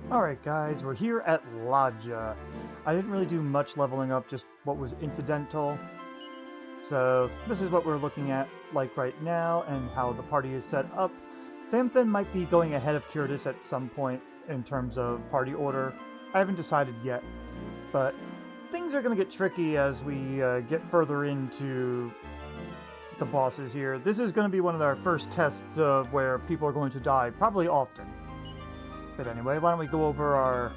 Alright guys, we're here at Ladja. I didn't really do much leveling up, just what was incidental. So this is what we're looking at like right now and how the party is set up. Thamthon might be going ahead of Curetis at some point in terms of party order. I haven't decided yet, but things are going to get tricky as we get further into the bosses here. This is going to be one of our first tests of where people are going to die, probably often. But anyway, why don't we go over our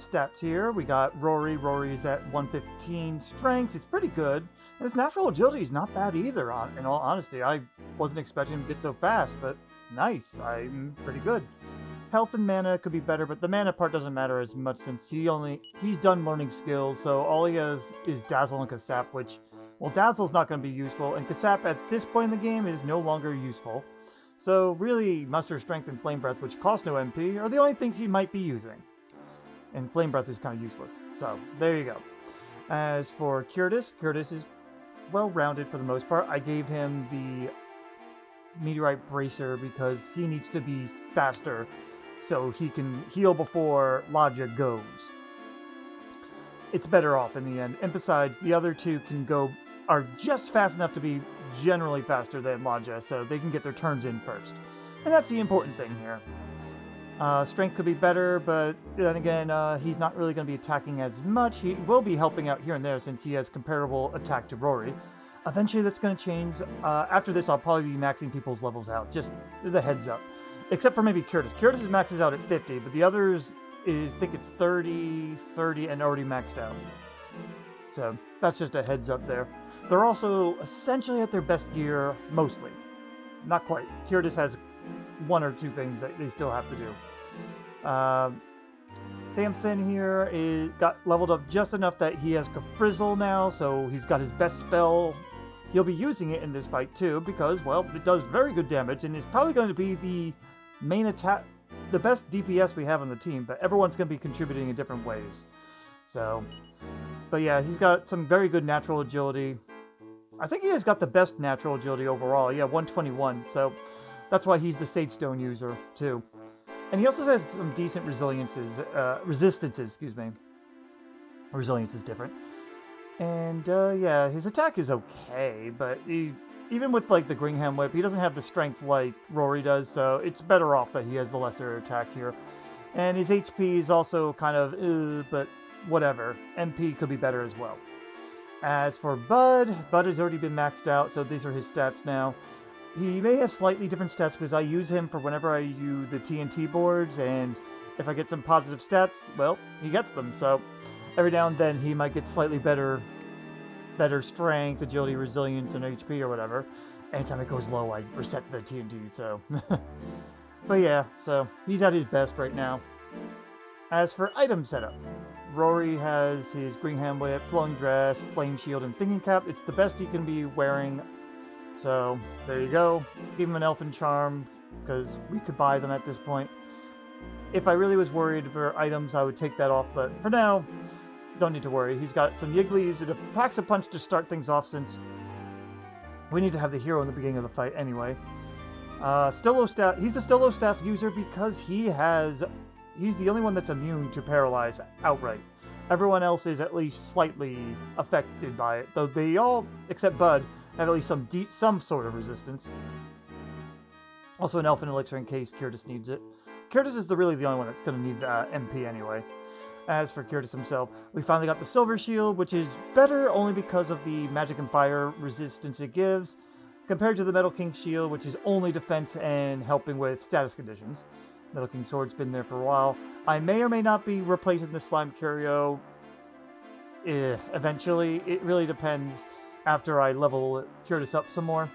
stats here? We got Roary. Roary's at 115 strength. It's pretty good. And his natural agility is not bad either, in all honesty. I wasn't expecting him to get so fast, but nice. I'm pretty good. Health and mana could be better, but the mana part doesn't matter as much since he's done learning skills, so all he has is Dazzle and Kasap, which, well, Dazzle's not going to be useful, and Kasap at this point in the game is no longer useful. So really, Muster Strength and Flame Breath, which cost no MP, are the only things he might be using. And Flame Breath is kind of useless. So, there you go. As for Curetis, Curetis is well-rounded for the most part. I gave him the Meteorite Bracer because he needs to be faster so he can heal before Ladja goes. It's better off in the end. And besides, the other two are just fast enough to be generally faster than Ladja, so they can get their turns in first. And that's the important thing here. Strength could be better, but then again, he's not really going to be attacking as much. He will be helping out here and there since he has comparable attack to Roary. Eventually that's going to change. After this, I'll probably be maxing people's levels out, just the heads up. Except for maybe Curetis. Curetis maxes out at 50, but the others, I think it's 30, and already maxed out. So that's just a heads up there. They're also essentially at their best gear, mostly. Not quite. Curetis has one or two things that they still have to do. Thamthon here got leveled up just enough that he has Kafrizzle now, so he's got his best spell. He'll be using it in this fight too, because, well, it does very good damage, and it's probably going to be the main attack, the best DPS we have on the team, but everyone's going to be contributing in different ways. So, but yeah, he's got some very good natural agility. I think he has got the best natural agility overall. Yeah, 121. So that's why he's the Sage Stone user too. And he also has some decent resistances. Resilience is different. And yeah, his attack is okay, but even with like the Gringham Whip, he doesn't have the strength like Roary does. So it's better off that he has the lesser attack here. And his HP is also kind of, but whatever. MP could be better as well. As for Bud has already been maxed out, so these are his stats now. He may have slightly different stats because I use him for whenever I use the TNT boards, and if I get some positive stats, well, he gets them. So every now and then he might get slightly better strength, agility, resilience, and HP or whatever. Anytime it goes low, I reset the TNT, so... But yeah, so he's at his best right now. As for item setup, Roary has his Gringham Whip, Flowing Dress, Flame Shield, and Thinking Cap. It's the best he can be wearing. So, there you go. Give him an Elfin Charm, because we could buy them at this point. If I really was worried for items, I would take that off, but for now, don't need to worry. He's got some Yig Leaves and a Packs a Punch to start things off, since we need to have the hero in the beginning of the fight anyway. Stolos Staff, he's the Stolos Staff user because he's the only one that's immune to Paralyze outright. Everyone else is at least slightly affected by it, though they all, except Bud, have at least some sort of resistance. Also an Elfin Elixir in case Curetis needs it. Curetis is really the only one that's going to need MP anyway. As for Curetis himself, we finally got the Silver Shield, which is better only because of the magic and fire resistance it gives, compared to the Metal King Shield, which is only defense and helping with status conditions. Metal King Sword's been there for a while. I may or may not be replacing the Slime Curio eventually. It really depends after I level Curetis up some more.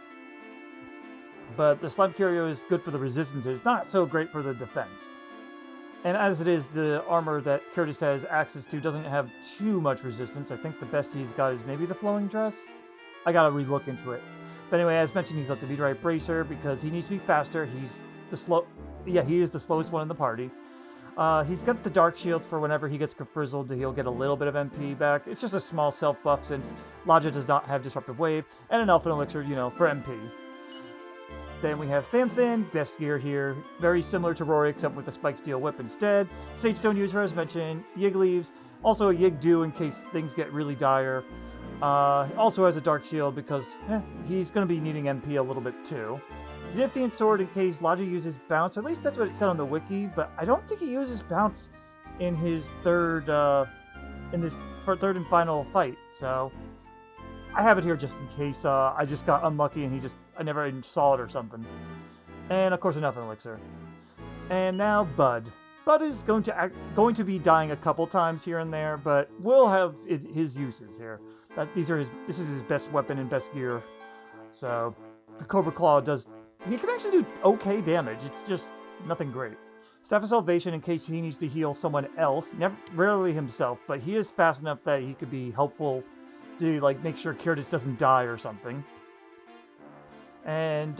But the Slime Curio is good for the resistances, not so great for the defense. And as it is, the armor that Curetis has access to doesn't have too much resistance. I think the best he's got is maybe the Flowing Dress. I gotta re-look into it. But anyway, as mentioned, he's got the Meteorite Bracer because he needs to be faster. He is the slowest one in the party. He's got the Dark Shield for whenever he gets Kafrizzled, he'll get a little bit of MP back. It's just a small self-buff since Ladja does not have Disruptive Wave, and an Elfin Elixir, for MP. Then we have Thamthon, best gear here, very similar to Roary except with the Spike Steel Whip instead. Sage Stone user as mentioned, Yig Leaves, also a Yig Dew in case things get really dire. Also has a Dark Shield because he's going to be needing MP a little bit too. Zenithian Sword in case Ladja uses Bounce, at least that's what it said on the wiki, but I don't think he uses Bounce in his third and final fight, so I have it here just in case I just got unlucky and I never even saw it or something. And of course enough elixir. And now Bud. Bud is going to be dying a couple times here and there, but will have his uses here. This is his best weapon and best gear. So the Cobra Claw he can actually do okay damage. It's just nothing great. Staff of Salvation in case he needs to heal someone else, rarely himself, but he is fast enough that he could be helpful to like make sure Curetis doesn't die or something. And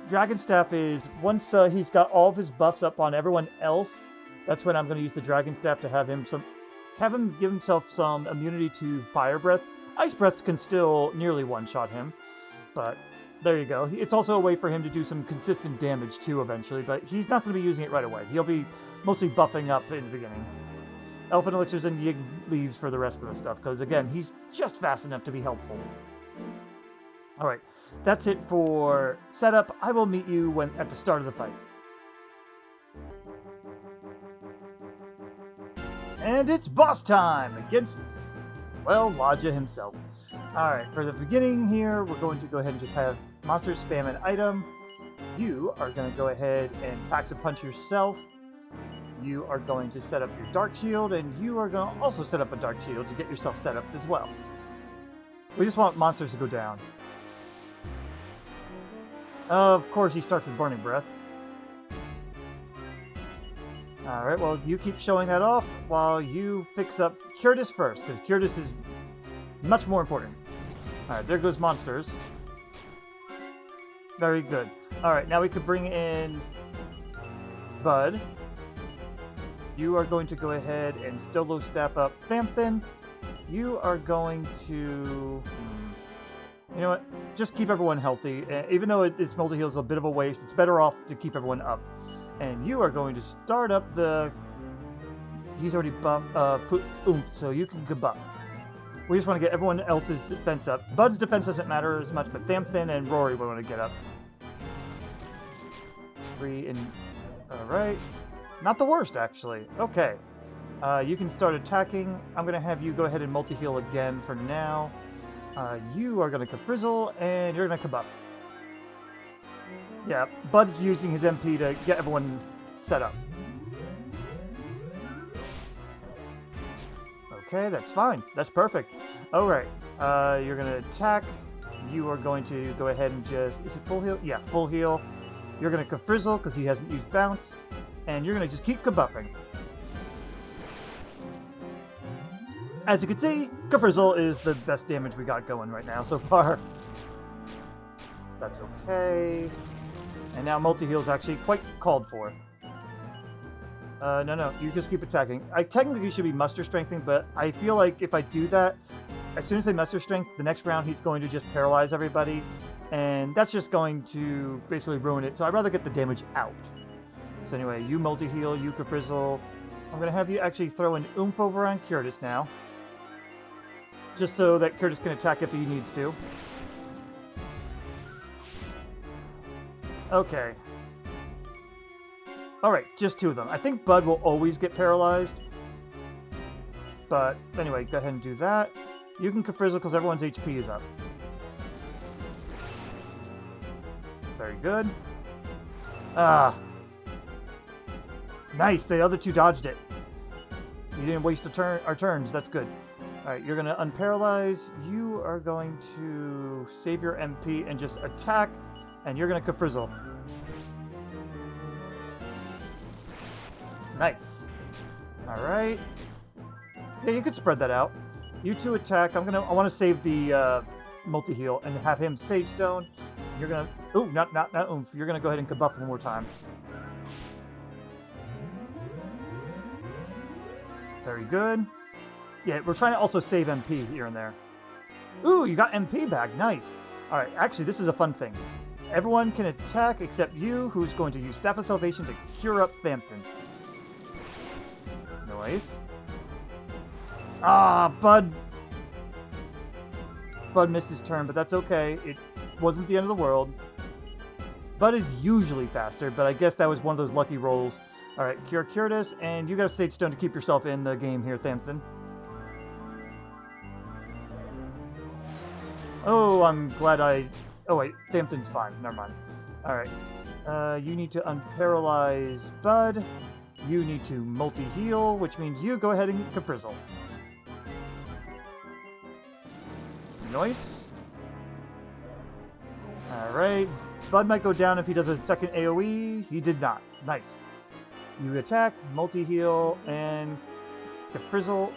Dragon Staff is once he's got all of his buffs up on everyone else, that's when I'm going to use the Dragon Staff to have him give himself some immunity to Fire Breath. Ice Breaths can still nearly one-shot him, but there you go. It's also a way for him to do some consistent damage too eventually, but he's not going to be using it right away. He'll be mostly buffing up in the beginning. Elephant Elixirs and Yig Leaves for the rest of the stuff, because again, he's just fast enough to be helpful. Alright, that's it for setup. I will meet you at the start of the fight. And it's boss time against, well, Ladja himself. Alright, for the beginning here, we're going to go ahead and just have monsters spam an item. You are going to go ahead and Pax-a-Punch yourself. You are going to set up your Dark Shield, and you are going to also set up a Dark Shield to get yourself set up as well. We just want monsters to go down. Of course, he starts with Burning Breath. Alright, well, you keep showing that off while you fix up Curetis first, because Curetis is much more important. Alright, there goes monsters. Very good. Alright, now we could bring in Bud. You are going to go ahead and Stolos Staff up Thamthon. You are going to... You know what? Just keep everyone healthy. Even though its multi-heal is a bit of a waste, it's better off to keep everyone up. And you are going to start up the... He's already put oomph, so you can buff. We just want to get everyone else's defense up. Bud's defense doesn't matter as much, but Thamthon and Roary we want to get up. 3 and... Alright. Not the worst, actually. Okay. You can start attacking. I'm going to have you go ahead and multi-heal again for now. You are going to Kafrizzle, and you're going to Kabuff. Yeah, Bud's using his MP to get everyone set up. Okay, that's fine. That's perfect. Alright, you're going to attack. You are going to go ahead and just... Is it full heal? Yeah, full heal. You're going to Kafrizzle because he hasn't used Bounce. And you're going to just keep kabuffing. As you can see, Kafrizzle is the best damage we got going right now so far. That's okay. And now multi-heal is actually quite called for. No, you just keep attacking. I technically should be muster strengthening, but I feel like if I do that, as soon as I muster strength, the next round he's going to just paralyze everybody. And that's just going to basically ruin it, so I'd rather get the damage out. So anyway, you multi-heal, you Kafrizzle. I'm going to have you actually throw an oomph over on Curetis now. Just so that Curetis can attack if he needs to. Okay. Alright, just 2 of them. I think Bud will always get paralyzed. But anyway, go ahead and do that. You can Kafrizzle because everyone's HP is up. Very good. Ah. Nice, the other 2 dodged it. You didn't waste our turns, that's good. Alright, you're going to unparalyze. You are going to save your MP and just attack. And you're going to Kafrizzle. Nice. Alright. Yeah, you could spread that out. You 2 attack. I want to save the multi-heal and have him Sage Stone. You're going to... Ooh, not oomph. You're going to go ahead and kabuff one more time. Very good. Yeah, we're trying to also save MP here and there. Ooh, you got MP back. Nice. Alright, actually, this is a fun thing. Everyone can attack except you, who's going to use Staff of Salvation to cure up Thamthon. Nice. Ah, Bud missed his turn, but that's okay. It wasn't the end of the world. Bud is usually faster, but I guess that was one of those lucky rolls. Alright, cure Curetis, and you got a Sage Stone to keep yourself in the game here, Thamthon. Oh, I'm glad I... Oh wait, Thamthon's fine. Never mind. Alright. You need to unparalyze Bud. You need to multi-heal, which means you go ahead and Kafrizzle. Nice. Alright. Bud might go down if he does a second AoE. He did not. Nice. You attack, multi-heal, and Kafrizzle.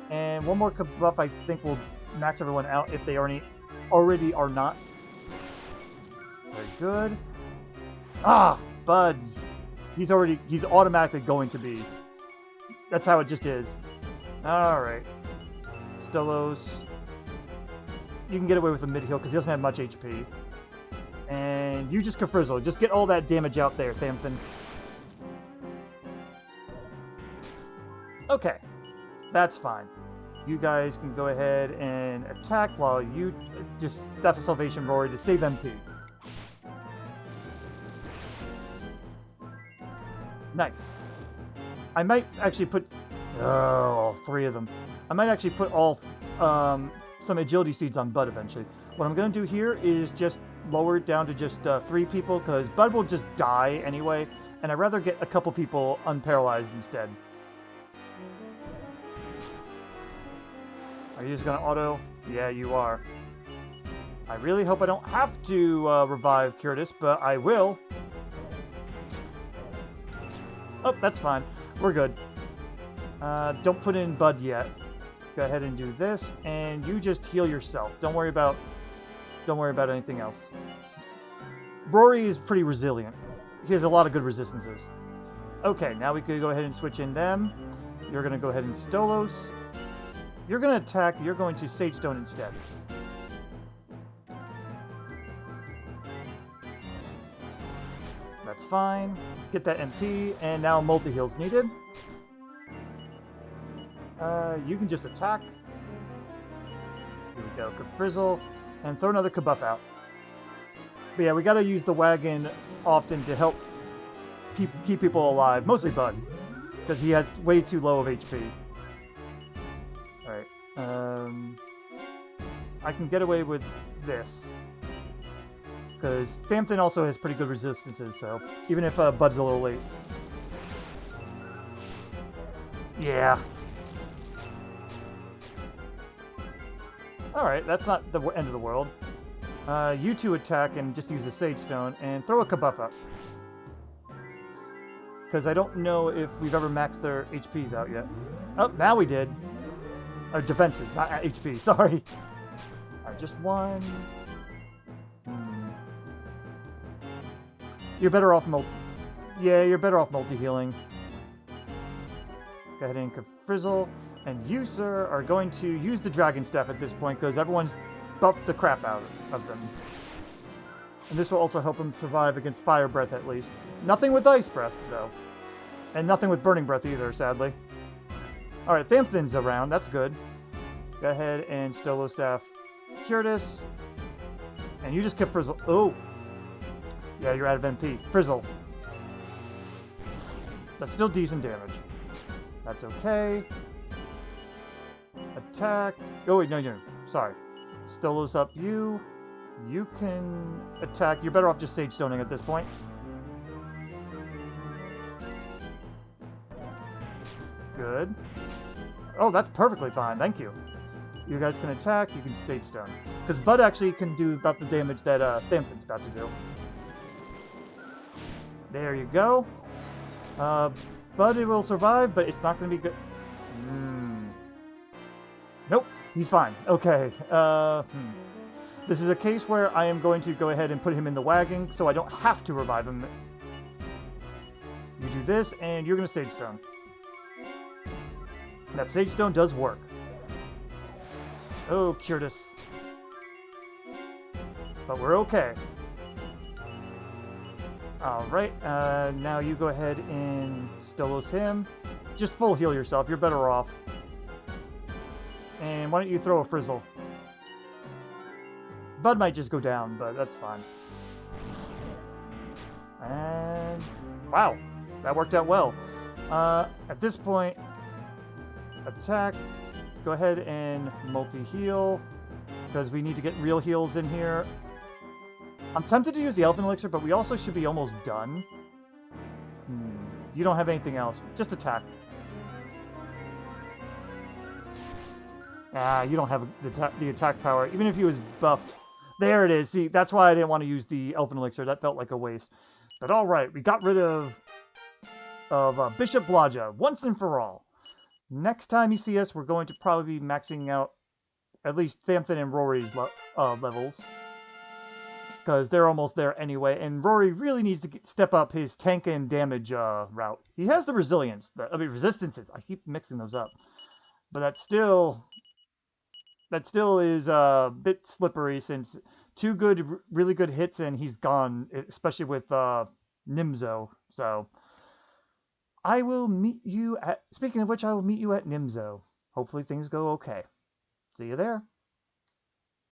And one more buff I think will max everyone out if they already are not. Very good. Ah! Bud. He's automatically going to be. That's how it just is. Alright. Stolos. You can get away with a mid-heal because he doesn't have much HP. And you just Kafrizzle. Just get all that damage out there, Thamthon. Okay. That's fine. You guys can go ahead and attack while you just Staff of Salvation Roary to save MP. Nice. I might actually put... Oh, 3 of them. I might actually put all some agility seeds on Bud eventually. What I'm going to do here is just lower it down to just 3 people, because Bud will just die anyway, and I'd rather get a couple people unparalyzed instead. Are you just going to auto? Yeah, you are. I really hope I don't have to revive Curetis, but I will. Oh, that's fine. We're good. Don't put in Bud yet. Go ahead and do this, and you just heal yourself. Don't worry about anything else. Roary is pretty resilient. He has a lot of good resistances. Okay, now we could go ahead and switch in them. You're going to go ahead and Stolos. You're going to attack. You're going to Sage Stone instead. That's fine. Get that MP, and now multi-heal's needed. You can just attack. Here we go, Kafrizzle, and throw another Kabuff out. But yeah, we gotta use the wagon often to help keep people alive, mostly Bud, because he has way too low of HP. Alright, I can get away with this, because Thamthon also has pretty good resistances, so even if Bud's a little late. Yeah. Alright, that's not the end of the world. You two attack and just use a Sage Stone and throw a Kabuff up. Because I don't know if we've ever maxed their HPs out yet. Oh, now we did. Or defenses, not HP, sorry. Alright, just one. You're better off you're better off multi-healing. Go ahead and Kafrizzle. And you, sir, are going to use the Dragon Staff at this point, because everyone's buffed the crap out of them. And this will also help them survive against Fire Breath, at least. Nothing with Ice Breath, though. And nothing with Burning Breath either, sadly. Alright, Thamthon's around. That's good. Go ahead and Stolo Staff Curetis. And you just kept Frizzle. Oh! Yeah, you're out of MP. Frizzle. That's still decent damage. That's okay. Attack. Oh, wait, no. Sorry. Stolos up you. You can attack. You're better off just Sage Stoning at this point. Good. Oh, that's perfectly fine. Thank you. You guys can attack. You can Sage Stone. Because Bud actually can do about the damage that Thamthon's about to do. There you go. Bud will survive, but it's not going to be good. Nope, he's fine. Okay. This is a case where I am going to go ahead and put him in the wagon, so I don't have to revive him. You do this, and you're going to Sage Stone. That Sage Stone does work. Oh, Curetis. But we're okay. Alright, now you go ahead and stolos him. Just full heal yourself, you're better off. And why don't you throw a frizzle? Bud might just go down, but that's fine. And wow, that worked out well. At this point, attack. Go ahead and multi-heal, because we need to get real heals in here. I'm tempted to use the Elfin Elixir, but we also should be almost done. You don't have anything else. Just attack. You don't have the attack power, even if he was buffed. There it is. See, that's why I didn't want to use the Elfin Elixir. That felt like a waste. But alright, we got rid of Bishop Ladja once and for all. Next time you see us, we're going to probably be maxing out at least Thamthon and Roary's levels. Because they're almost there anyway, and Roary really needs to step up his tank and damage route. He has the resilience, resistances. I keep mixing those up. But that still is a bit slippery, since two really good hits and he's gone, especially with Nimzo. So I will meet you at, speaking of which, I will meet you at Nimzo. Hopefully things go okay. See you there.